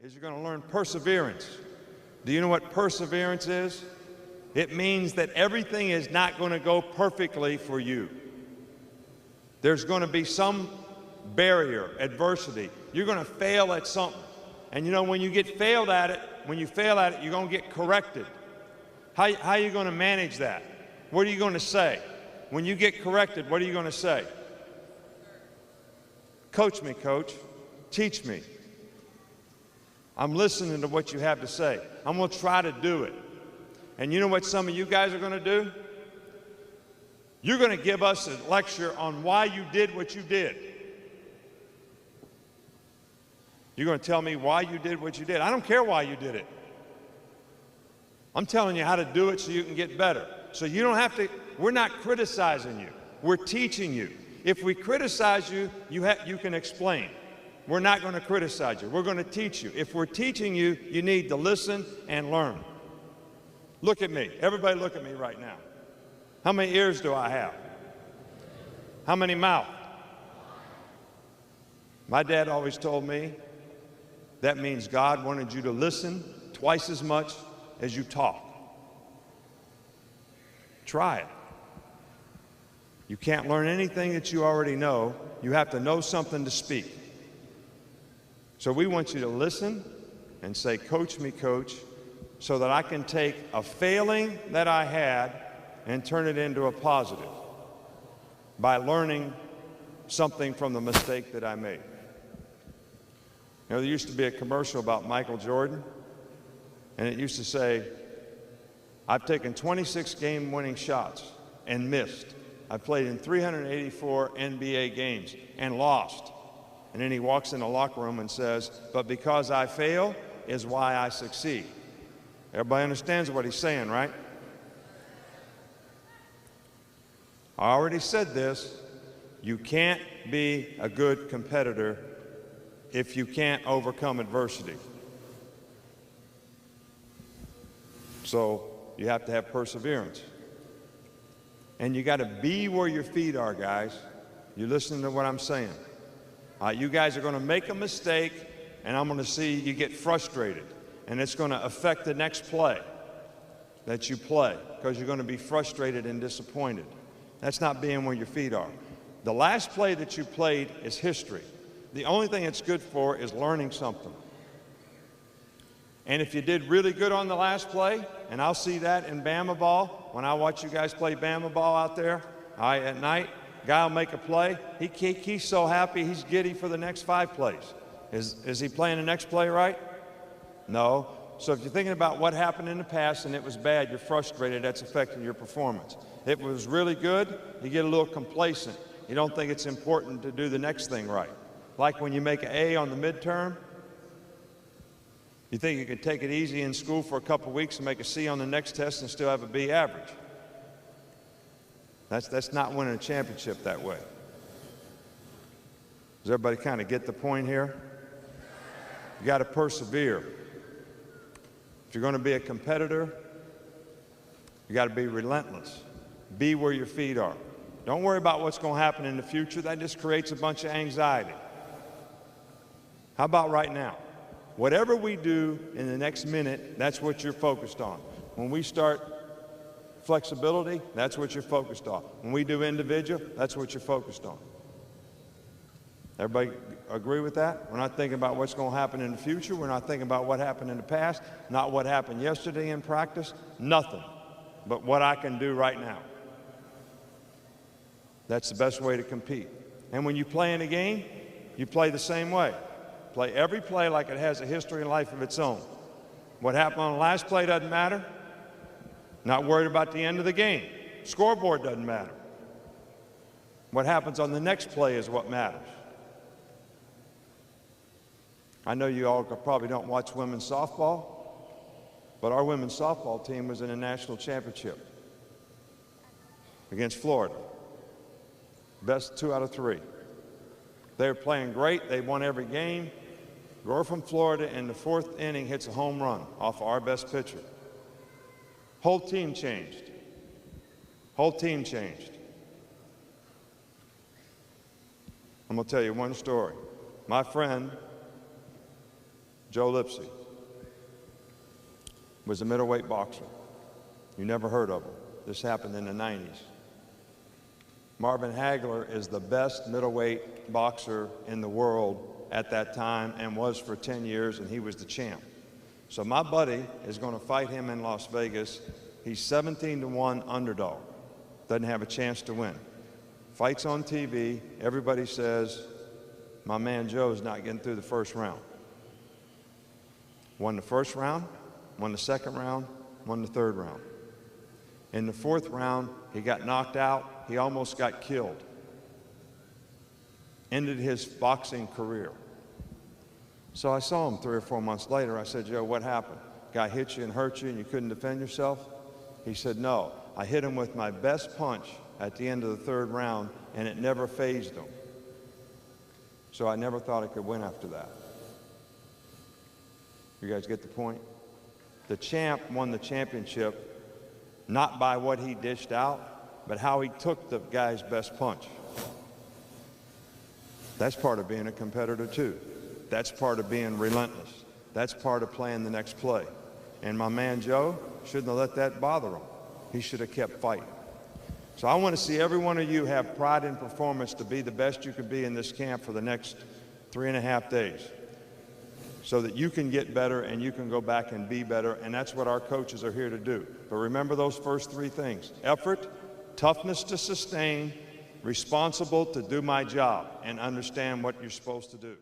is you're going to learn perseverance. Do you know what perseverance is? It means that everything is not going to go perfectly for you. There's going to be some barrier, adversity. You're going to fail at something. And you know, when you fail at it, you're going to get corrected. How are you going to manage that? What are you going to say? When you get corrected, what are you going to say? Coach me, Coach. Teach me. I'm listening to what you have to say. I'm going to try to do it. And you know what some of you guys are going to do? You're going to give us a lecture on why you did what you did. You're going to tell me why you did what you did. I don't care why you did it. I'm telling you how to do it so you can get better. So you don't have to, we're not criticizing you. We're teaching you. If we criticize you, you can explain. We're not going to criticize you. We're going to teach you. If we're teaching you, you need to listen and learn. Look at me. Everybody look at me right now. How many ears do I have? How many mouths? My dad always told me that means God wanted you to listen twice as much as you talk. Try it. You can't learn anything that you already know. You have to know something to speak. So we want you to listen and say, coach me, Coach, so that I can take a failing that I had and turn it into a positive by learning something from the mistake that I made. You know, there used to be a commercial about Michael Jordan, and it used to say, I've taken 26 game-winning shots and missed. I played in 384 NBA games and lost. And then he walks in the locker room and says, but because I fail is why I succeed. Everybody understands what he's saying, right? I already said this. You can't be a good competitor if you can't overcome adversity. So you have to have perseverance. And you got to be where your feet are, guys. You listen to what I'm saying. You guys are going to make a mistake, and I'm going to see you get frustrated. And it's going to affect the next play that you play because you're going to be frustrated and disappointed. That's not being where your feet are. The last play that you played is history. The only thing it's good for is learning something. And if you did really good on the last play, and I'll see that in Bama ball, when I watch you guys play Bama ball out there at night, guy will make a play. He's so happy, he's giddy for the next 5 plays. Is he playing the next play right? No. So if you're thinking about what happened in the past and it was bad, you're frustrated, that's affecting your performance. If it was really good, you get a little complacent. You don't think it's important to do the next thing right. Like when you make an A on the midterm, you think you could take it easy in school for a couple of weeks and make a C on the next test and still have a B average. That's not winning a championship that way. Does everybody kind of get the point here? You got to persevere. If you're going to be a competitor, you got to be relentless. Be where your feet are. Don't worry about what's going to happen in the future. That just creates a bunch of anxiety. How about right now? Whatever we do in the next minute, that's what you're focused on. When we start flexibility, that's what you're focused on. When we do individual, that's what you're focused on. Everybody agree with that? We're not thinking about what's going to happen in the future. We're not thinking about what happened in the past, not what happened yesterday in practice, nothing but what I can do right now. That's the best way to compete. And when you play in a game, you play the same way. Play every play like it has a history and life of its own. What happened on the last play doesn't matter. Not worried about the end of the game. Scoreboard doesn't matter. What happens on the next play is what matters. I know you all probably don't watch women's softball, but our women's softball team was in a national championship against Florida. Best 2 out of 3. They were playing great. They won every game. Girl from Florida in the 4th inning hits a home run off of our best pitcher. Whole team changed. Whole team changed. I'm going to tell you one story. My friend Joe Lipsy was a middleweight boxer. You never heard of him. This happened in the 90s. Marvin Hagler is the best middleweight boxer in the world at that time and was for 10 years, and he was the champ. So my buddy is going to fight him in Las Vegas. He's 17-1 underdog. Doesn't have a chance to win. Fights on TV. Everybody says, my man Joe's not getting through the first round. Won the first round, won the second round, won the third round. In the fourth round, he got knocked out. He almost got killed. Ended his boxing career. So I saw him 3 or 4 months later. I said, Joe, what happened? Guy hit you and hurt you and you couldn't defend yourself? He said, no. I hit him with my best punch at the end of the third round, and it never fazed him. So I never thought I could win after that. You guys get the point? The champ won the championship not by what he dished out, but how he took the guy's best punch. That's part of being a competitor too. That's part of being relentless. That's part of playing the next play. And my man Joe shouldn't have let that bother him. He should have kept fighting. So I want to see every one of you have pride in performance to be the best you can be in this camp for the next 3.5 days, so that you can get better and you can go back and be better, and that's what our coaches are here to do. But remember those first 3 things: effort, toughness to sustain, responsible to do my job, and understand what you're supposed to do.